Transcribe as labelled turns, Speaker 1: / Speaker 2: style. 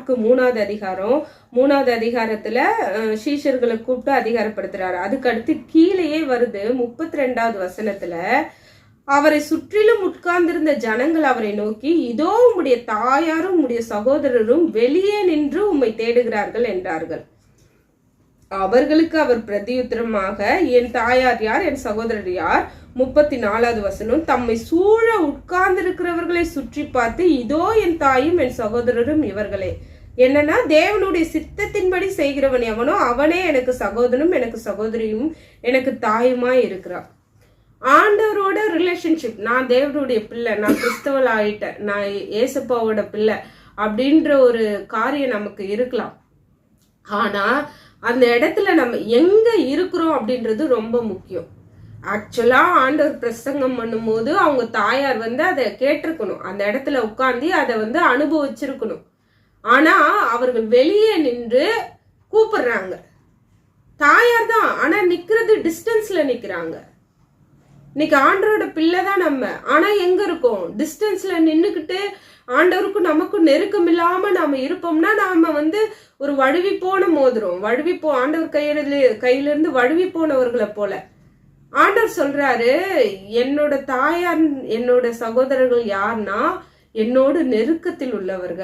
Speaker 1: Mark 3வது அதிகாரம் 3வது அதிகாரத்துல சீஷர்களை கூப்பிட்டு அதிகாரப்படுத்துறாரு. அதுக்கு அடுத்து கீழேயே வருது 32வது வசனத்துல, அவரை சுற்றிலும் உட்கார்ந்திருந்த ஜனங்கள் அவரை நோக்கி, இதோ உம்முடைய தாயாரும் உம்முடைய சகோதரரும் வெளியே நின்று உம்மை தேடுகிறார்கள் என்றார்கள். அவர்களுக்கு அவர் பிரதியுத்தரமாக, என் தாயார் யார், என் சகோதரர் யார்? 34வது வசனம், தம்மை சூழ உட்கார்ந்திருக்கிறவர்களை சுற்றி பார்த்து, இதோ என் தாயும் என் சகோதரரும் இவர்களே. என்னன்னா, தேவனுடைய சித்தத்தின்படி செய்கிறவன் எவனோ அவனே எனக்கு சகோதரனும் எனக்கு சகோதரியும் எனக்கு தாயுமாய் இருக்கிறான். ஆண்டவரோட ரிலேஷன்ஷிப், நான் தேவனுடைய பிள்ளை, நான் கிறிஸ்தவள் ஆயிட்டேன், நான் ஏசப்பாவோட பிள்ளை அப்படின்ற ஒரு காரியம் நமக்கு இருக்கலாம். ஆனா அந்த இடத்துல நம்ம எங்க இருக்கிறோம் அப்படின்றது ரொம்ப முக்கியம். ஆக்சுவலா ஆண்டவர் பிரசங்கம் பண்ணும் போது அவங்க தாயார் அதை கேட்டிருக்கணும், அந்த இடத்துல உட்கார்ந்து அதை அனுபவிச்சிருக்கணும். ஆனா அவர்கள் வெளியே நின்று கூப்பிடுறாங்க. தாயார் தான், ஆனா நிக்கிறது டிஸ்டன்ஸ்ல நிக்கிறாங்க. இன்னைக்கு ஆண்டவரோட பிள்ளை தான் நம்ம, ஆனா எங்க இருக்கோம்? டிஸ்டன்ஸ்ல நின்னுக்கிட்டு ஆண்டவருக்கும் நமக்கும் நெருக்கம் இல்லாம நாம இருப்போம்னா நாம ஒரு வழுவி போன மோதிரம், ஆண்டவர் கையிலிருந்து வழுவி போனவர்களை போல. ஆண்டவர் சொல்றாரு, என்னோட தாயார் என்னோட சகோதரர்கள் யார்னா என்னோட நெருக்கத்தில் உள்ளவர்கள்.